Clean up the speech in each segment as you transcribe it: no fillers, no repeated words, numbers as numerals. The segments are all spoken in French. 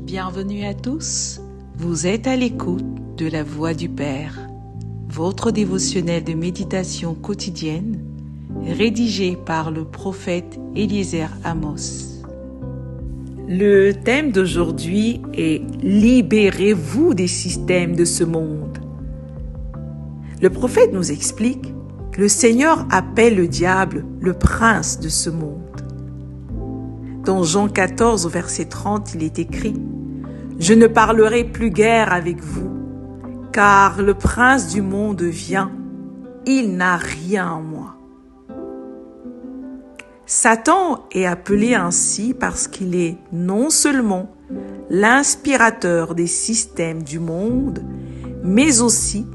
Bienvenue à tous, vous êtes à l'écoute de la Voix du Père, votre dévotionnel de méditation quotidienne, rédigé par le prophète Eliezer Amos. Le thème d'aujourd'hui est « Libérez-vous des systèmes de ce monde ». Le prophète nous explique que le Seigneur appelle le diable le prince de ce monde. Dans Jean 14, au verset 30, il est écrit « Je ne parlerai plus guère avec vous, car le prince du monde vient, il n'a rien en moi. » Satan est appelé ainsi parce qu'il est non seulement l'inspirateur des systèmes du monde, mais aussi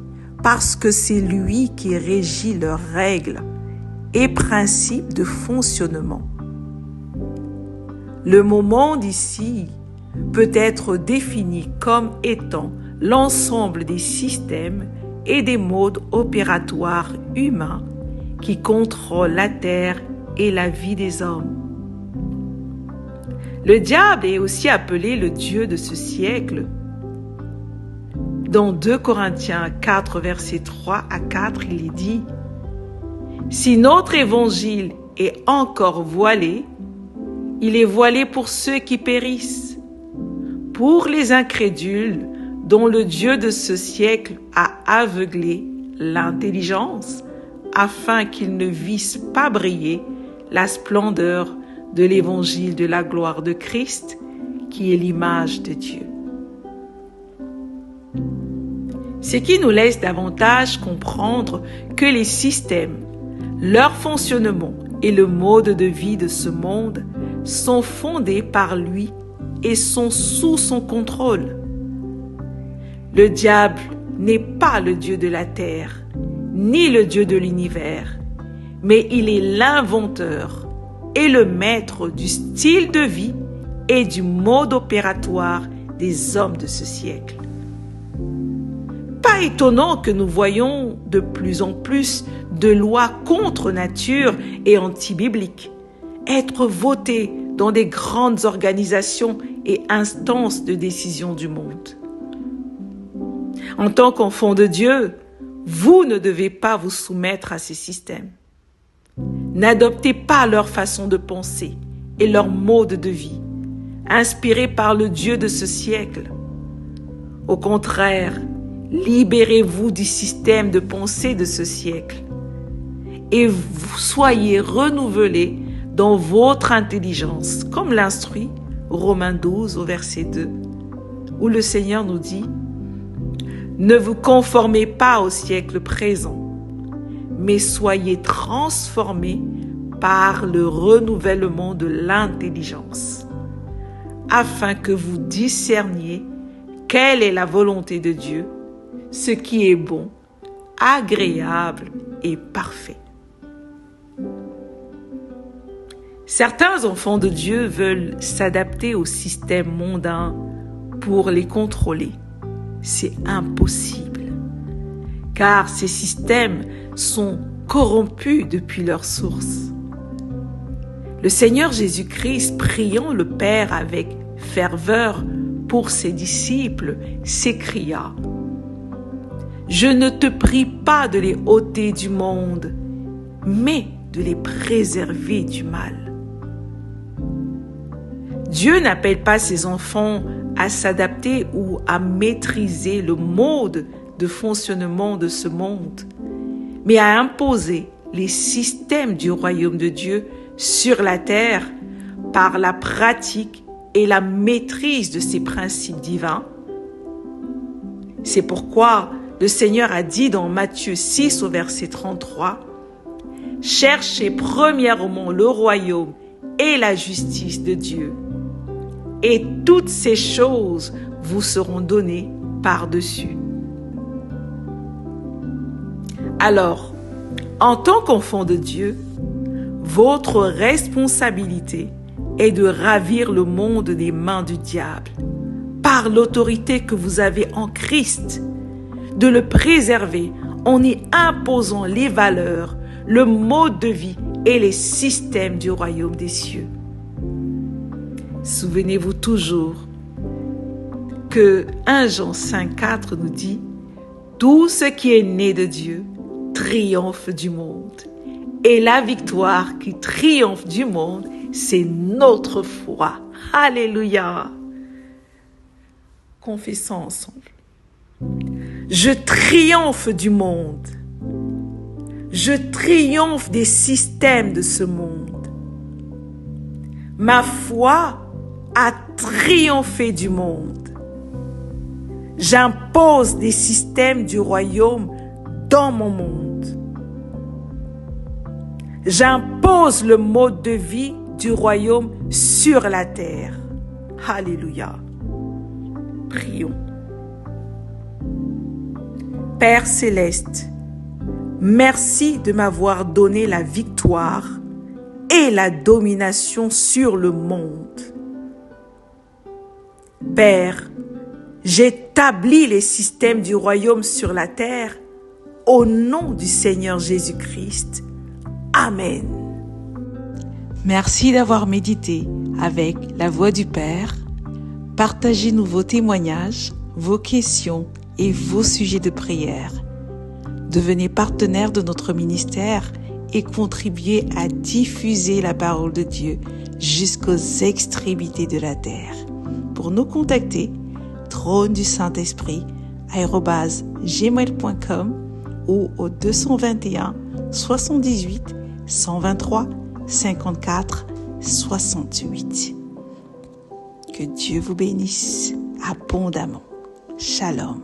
parce que c'est lui qui régit leurs règles et principes de fonctionnement. Le mot monde ici peut être défini comme étant l'ensemble des systèmes et des modes opératoires humains qui contrôlent la terre et la vie des hommes. Le diable est aussi appelé le Dieu de ce siècle. Dans 2 Corinthiens 4, versets 3 à 4, il est dit « Si notre évangile est encore voilé, il est voilé pour ceux qui périssent, pour les incrédules dont le Dieu de ce siècle a aveuglé l'intelligence, afin qu'ils ne vissent pas briller la splendeur de l'évangile de la gloire de Christ, qui est l'image de Dieu. » Ce qui nous laisse davantage comprendre que les systèmes, leur fonctionnement et le mode de vie de ce monde sont fondés par lui et sont sous son contrôle. Le diable n'est pas le Dieu de la terre, ni le Dieu de l'univers, mais il est l'inventeur et le maître du style de vie et du mode opératoire des hommes de ce siècle. Pas étonnant que nous voyons de plus en plus de lois contre nature et anti-bibliques être votées dans des grandes organisations et instances de décision du monde. En tant qu'enfant de Dieu, vous ne devez pas vous soumettre à ces systèmes. N'adoptez pas leur façon de penser et leur mode de vie, inspirés par le Dieu de ce siècle. Au contraire, libérez-vous du système de pensée de ce siècle et soyez renouvelés dans votre intelligence, comme l'instruit Romains 12 au verset 2, où le Seigneur nous dit « Ne vous conformez pas au siècle présent, mais soyez transformés par le renouvellement de l'intelligence, afin que vous discerniez quelle est la volonté de Dieu, ce qui est bon, agréable et parfait. » Certains enfants de Dieu veulent s'adapter au système mondain pour les contrôler. C'est impossible, car ces systèmes sont corrompus depuis leur source. Le Seigneur Jésus-Christ, priant le Père avec ferveur pour ses disciples, s'écria « Je ne te prie pas de les ôter du monde, mais de les préserver du mal. » Dieu n'appelle pas ses enfants à s'adapter ou à maîtriser le mode de fonctionnement de ce monde, mais à imposer les systèmes du royaume de Dieu sur la terre par la pratique et la maîtrise de ses principes divins. C'est pourquoi le Seigneur a dit dans Matthieu 6 au verset 33 « Cherchez premièrement le royaume et la justice de Dieu, et toutes ces choses vous seront données par-dessus. » Alors, en tant qu'enfant de Dieu, votre responsabilité est de ravir le monde des mains du diable, par l'autorité que vous avez en Christ, de le préserver en y imposant les valeurs, le mode de vie et les systèmes du royaume des cieux. Souvenez-vous toujours que 1 Jean 5,4 nous dit « Tout ce qui est né de Dieu triomphe du monde. Et la victoire qui triomphe du monde, c'est notre foi. » Alléluia. Confessons ensemble. Je triomphe du monde. Je triomphe des systèmes de ce monde. Ma foi a triomphé du monde. J'impose des systèmes du royaume dans mon monde. J'impose le mode de vie du royaume sur la terre. Alléluia. Prions. Père céleste, merci de m'avoir donné la victoire et la domination sur le monde. Père, j'établis les systèmes du royaume sur la terre au nom du Seigneur Jésus-Christ. Amen. Merci d'avoir médité avec la Voix du Père. Partagez-nous vos témoignages, vos questions et vos sujets de prière. Devenez partenaire de notre ministère et contribuez à diffuser la parole de Dieu jusqu'aux extrémités de la terre. Pour nous contacter, trône du Saint-Esprit @gmail.com ou au 221 78 123 54 68. Que Dieu vous bénisse abondamment. Shalom.